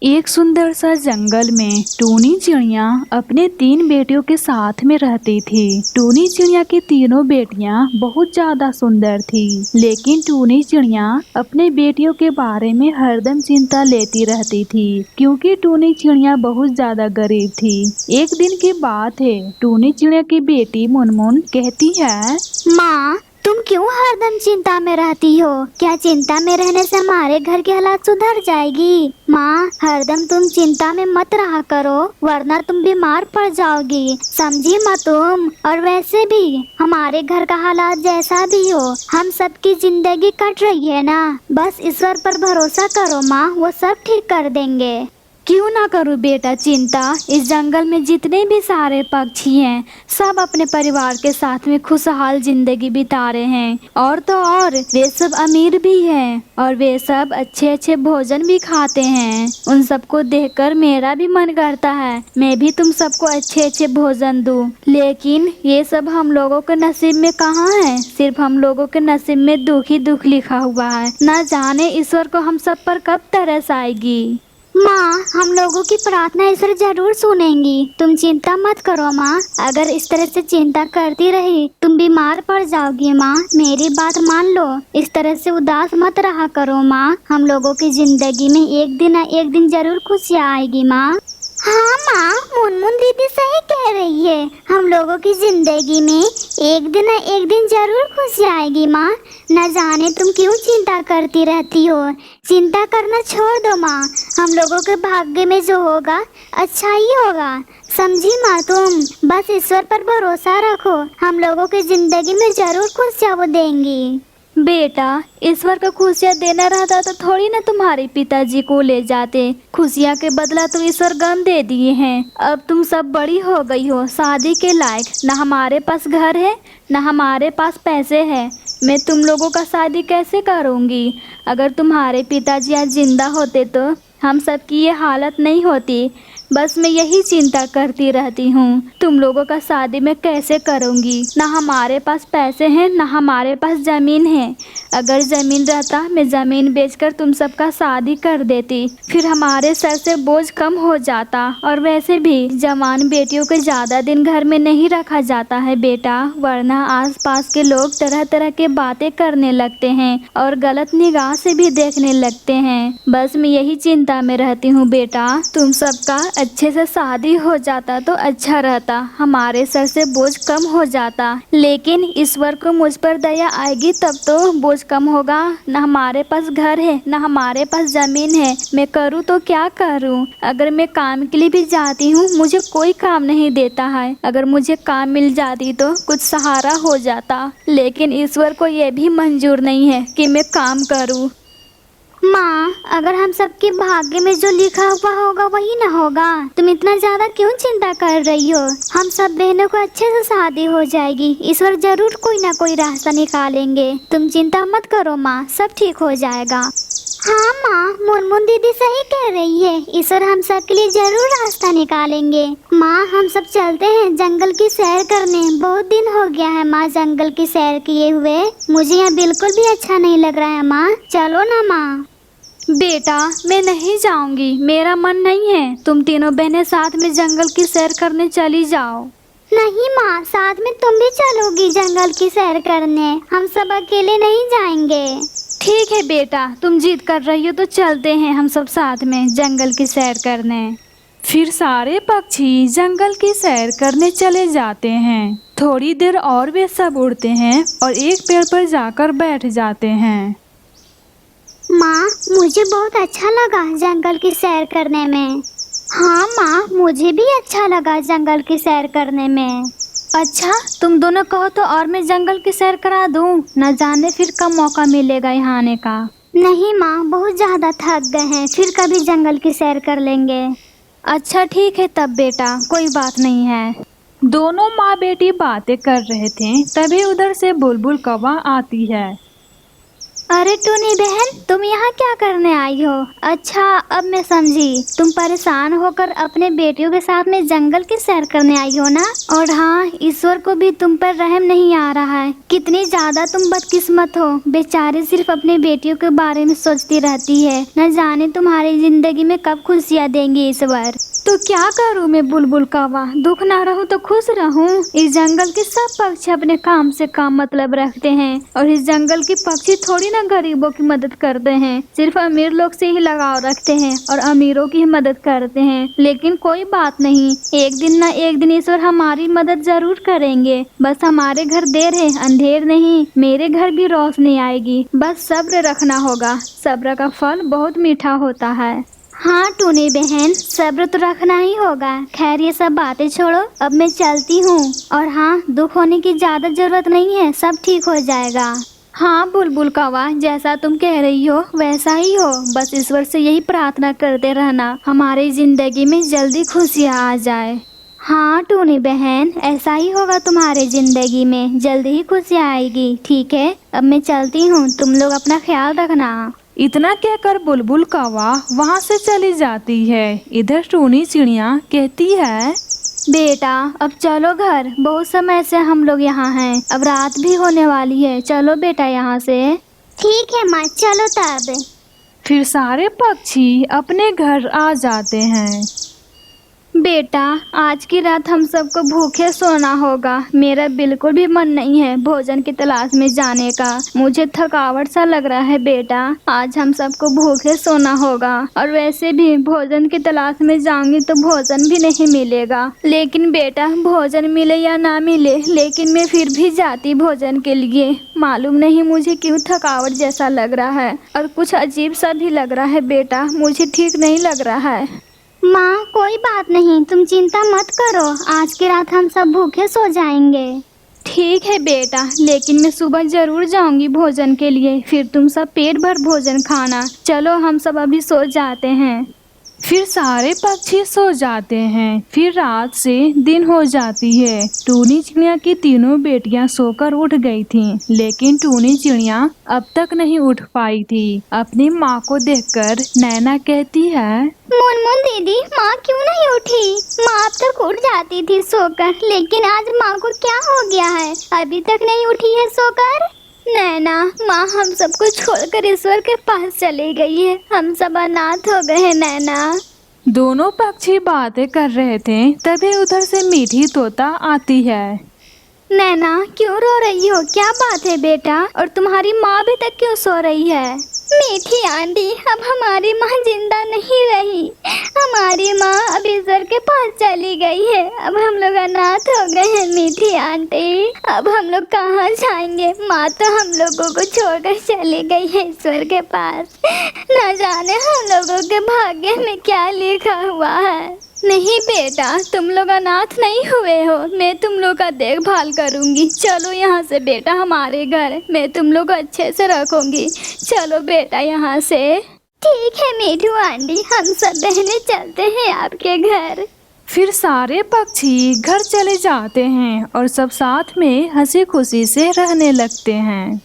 एक सुंदर सा जंगल में टूनी चिड़िया अपने 3 बेटियों के साथ में रहती थी। टूनी चिड़िया की तीनों बेटियां बहुत ज्यादा सुंदर थी, लेकिन टूनी चिड़िया अपने बेटियों के बारे में हरदम चिंता लेती रहती थी, क्योंकि टूनी चिड़िया बहुत ज्यादा गरीब थी। एक दिन की बात है, टूनी चिड़िया की बेटी मुनमुन कहती है, माँ, तुम क्यों हरदम चिंता में रहती हो? क्या चिंता में रहने से हमारे घर की हालात सुधर जाएगी? माँ, हरदम तुम चिंता में मत रहा करो, वरना तुम बीमार पड़ जाओगी, समझी माँ तुम? और वैसे भी हमारे घर का हालात जैसा भी हो, हम सबकी जिंदगी कट रही है ना। बस ईश्वर पर भरोसा करो माँ, वो सब ठीक कर देंगे। क्यों ना करूं बेटा चिंता। इस जंगल में जितने भी सारे पक्षी हैं, सब अपने परिवार के साथ में खुशहाल जिंदगी बिता रहे हैं। और तो और वे सब अमीर भी हैं और वे सब अच्छे अच्छे भोजन भी खाते हैं। उन सबको देखकर मेरा भी मन करता है मैं भी तुम सबको अच्छे अच्छे भोजन दूं, लेकिन ये सब हम लोगों के नसीब में कहाँ है। सिर्फ हम लोगों के नसीब में दुख ही दुख लिखा हुआ है। न जाने ईश्वर को हम सब पर कब तरस आएगी। माँ, हम लोगों की प्रार्थना ईश्वर जरूर सुनेंगी, तुम चिंता मत करो माँ। अगर इस तरह से चिंता करती रही तुम बीमार पड़ जाओगी माँ, मेरी बात मान लो। इस तरह से उदास मत रहा करो माँ, हम लोगों की जिंदगी में एक दिन न एक दिन जरूर खुशियाँ आएगी माँ। हाँ माँ, मुनमुन दीदी सही कह रही है, हम लोगों की जिंदगी में एक दिन न एक दिन जरूर खुशी आएगी माँ। न जाने तुम क्यों चिंता करती रहती हो, चिंता करना छोड़ दो माँ। हम लोगों के भाग्य में जो होगा अच्छा ही होगा, समझी माँ तुम? बस ईश्वर पर भरोसा रखो, हम लोगों की जिंदगी में जरूर खुशियाँ वो देंगी। बेटा, ईश्वर को खुशियाँ देना रहता तो थोड़ी ना तुम्हारे पिताजी को ले जाते। खुशियाँ के बदला तो ईश्वर गम दे दिए हैं। अब तुम सब बड़ी हो गई हो, शादी के लायक। ना हमारे पास घर है, ना हमारे पास पैसे हैं। मैं तुम लोगों का शादी कैसे करूँगी? अगर तुम्हारे पिताजी आज जिंदा होते तो हम सब की ये हालत नहीं होती। बस मैं यही चिंता करती रहती हूँ, तुम लोगों का शादी मैं कैसे करूँगी। ना हमारे पास पैसे हैं, ना हमारे पास ज़मीन है। अगर ज़मीन रहता मैं ज़मीन बेचकर तुम सबका शादी कर देती, फिर हमारे सर से बोझ कम हो जाता। और वैसे भी जवान बेटियों को ज़्यादा दिन घर में नहीं रखा जाता है बेटा, वरना आसपास के लोग तरह तरह के बातें करने लगते हैं और गलत निगाह से भी देखने लगते हैं। बस मैं यही चिंता में रहती हूँ बेटा, तुम सबका अच्छे से शादी हो जाता तो अच्छा रहता, हमारे सर से बोझ कम हो जाता। लेकिन ईश्वर को मुझ पर दया आएगी तब तो बोझ कम होगा। न हमारे पास घर है, न हमारे पास जमीन है, मैं करूँ तो क्या करूँ? अगर मैं काम के लिए भी जाती हूँ मुझे कोई काम नहीं देता है। अगर मुझे काम मिल जाती तो कुछ सहारा हो जाता, लेकिन ईश्वर को यह भी मंजूर नहीं है कि मैं काम करूँ। माँ, अगर हम सबके भाग्य में जो लिखा हुआ होगा वही ना होगा, तुम इतना ज्यादा क्यों चिंता कर रही हो? हम सब बहनों को अच्छे से शादी हो जाएगी, ईश्वर जरूर कोई ना कोई रास्ता निकालेंगे, तुम चिंता मत करो माँ, सब ठीक हो जाएगा। हाँ माँ, मुनमुन दीदी सही कह रही है, ईश्वर हम सब के लिए जरूर रास्ता निकालेंगे। माँ, हम सब चलते हैं जंगल की सैर करने, बहुत दिन हो गया है माँ जंगल की सैर किए हुए, मुझे यहाँ बिल्कुल भी अच्छा नहीं लग रहा है माँ, चलो ना माँ। बेटा, मैं नहीं जाऊंगी, मेरा मन नहीं है। तुम तीनों बहनें साथ में जंगल की सैर करने चली जाओ। नहीं माँ, साथ में तुम भी चलोगी जंगल की सैर करने, हम सब अकेले नहीं जाएंगे। ठीक है बेटा, तुम जिद कर रही हो तो चलते हैं हम सब साथ में जंगल की सैर करने। फिर सारे पक्षी जंगल की सैर करने चले जाते हैं। थोड़ी देर और वे सब उड़ते हैं और एक पेड़ पर जाकर बैठ जाते हैं। माँ, मुझे बहुत अच्छा लगा जंगल की सैर करने में। हाँ माँ, मुझे भी अच्छा लगा जंगल की सैर करने में। अच्छा, तुम दोनों कहो तो और मैं जंगल की सैर करा दूं, न जाने फिर कब मौका मिलेगा यहाँ आने का। नहीं माँ, बहुत ज्यादा थक गए हैं, फिर कभी जंगल की सैर कर लेंगे। अच्छा ठीक है तब बेटा, कोई बात नहीं है। दोनों माँ बेटी बातें कर रहे थे, तभी उधर से बुलबुल कौवा आती है। अरे टूनी बहन, तुम यहाँ क्या करने आई हो? अच्छा, अब मैं समझी। तुम परेशान होकर अपने बेटियों के साथ में जंगल की सैर करने आई हो ना? और हाँ, ईश्वर को भी तुम पर रहम नहीं आ रहा है। कितनी ज्यादा तुम बदकिस्मत हो। बेचारी सिर्फ अपने बेटियों के बारे में सोचती रहती है। न जाने तुम्हारी जिंदगी में कब खुशियाँ देंगे ईश्वर। तो क्या करूँ मैं बुलबुल कौवा? दुख ना रहूं तो खुश रहूं? इस जंगल के सब पक्षी अपने काम से काम मतलब रखते हैं, और इस जंगल के पक्षी थोड़ी ना गरीबों की मदद करते हैं। सिर्फ अमीर लोग से ही लगाव रखते हैं और अमीरों की ही मदद करते हैं। लेकिन कोई बात नहीं, एक दिन ना एक दिन ईश्वर हमारी मदद जरूर करेंगे। बस हमारे घर देर है, अंधेर नहीं। मेरे घर भी रोशनी आएगी। बस सब्र रखना होगा। सब्र का फल बहुत मीठा होता है। हाँ टूनी बहन, सब्र तो रखना ही होगा। खैर ये सब बातें छोड़ो, अब मैं चलती हूँ। और हाँ, दुख होने की ज्यादा जरूरत नहीं है, सब ठीक हो जाएगा। हाँ बुलबुल कौवा, जैसा तुम कह रही हो वैसा ही हो। बस ईश्वर से यही प्रार्थना करते रहना, हमारी जिंदगी में जल्दी खुशियाँ आ जाए। हाँ टूनी बहन, ऐसा ही होगा। तुम्हारे जिंदगी में जल्दी ही खुशियाँ आएगी। ठीक है, अब मैं चलती हूँ। तुम लोग अपना ख्याल रखना। इतना कहकर बुलबुल कौवा वहाँ से चली जाती है। इधर टूनी चिड़िया कहती है, बेटा अब चलो घर, बहुत समय से हम लोग यहाँ हैं। अब रात भी होने वाली है, चलो बेटा यहाँ से। ठीक है माँ, चलो तब। फिर सारे पक्षी अपने घर आ जाते हैं। बेटा आज की रात हम सबको भूखे सोना होगा। मेरा बिल्कुल भी मन नहीं है भोजन की तलाश में जाने का। मुझे थकावट सा लग रहा है बेटा। आज हम सबको भूखे सोना होगा, और वैसे भी भोजन की तलाश में जाऊंगी तो भोजन भी नहीं मिलेगा। लेकिन बेटा भोजन मिले या ना मिले, लेकिन मैं फिर भी जाती भोजन के लिए। मालूम नहीं मुझे क्यों थकावट जैसा लग रहा है, और कुछ अजीब सा भी लग रहा है बेटा। मुझे ठीक नहीं लग रहा है। माँ कोई बात नहीं, तुम चिंता मत करो। आज की रात हम सब भूखे सो जाएंगे। ठीक है बेटा, लेकिन मैं सुबह जरूर जाऊंगी भोजन के लिए। फिर तुम सब पेट भर भोजन खाना। चलो हम सब अभी सो जाते हैं। फिर सारे पक्षी सो जाते हैं। फिर रात से दिन हो जाती है। टूनी चिड़िया की तीनों बेटियां सोकर उठ गई थीं, लेकिन टूनी चिड़िया अब तक नहीं उठ पाई थी। अपनी माँ को देखकर नैना कहती है, मुनमुन दीदी, माँ क्यों नहीं उठी? माँ अब तक उठ जाती थी सोकर, लेकिन आज माँ को क्या हो गया है? अभी तक नहीं उठी है सोकर। नैना, माँ हम सबको छोड़कर ईश्वर के पास चली गई है। हम सब अनाथ हो गए हैं नैना। दोनों पक्षी बातें कर रहे थे, तभी उधर से मीठी तोता आती है। नैना क्यों रो रही हो? क्या बात है बेटा? और तुम्हारी माँ अभी तक क्यों सो रही है? मीठी आंटी, अब हमारी माँ जिंदा नहीं रही। हमारी माँ अब ईश्वर के पास चली गई है। अब हम लोग अनाथ हो गए हैं मीठी आंटी। अब हम लोग कहाँ जाएंगे? माँ तो हम लोगों को छोड़कर चली गई है ईश्वर के पास। न जाने हम लोगों के भाग्य में क्या लिखा हुआ है। नहीं बेटा, तुम लोग अनाथ नहीं हुए हो। मैं तुम लोग का देखभाल करूंगी। चलो यहाँ से बेटा हमारे घर, मैं तुम लोग को अच्छे से रखूंगी। चलो बेटा यहाँ से। ठीक है मीठू आंटी, हम सब बहनें चलते हैं आपके घर। फिर सारे पक्षी घर चले जाते हैं और सब साथ में हंसी खुशी से रहने लगते हैं।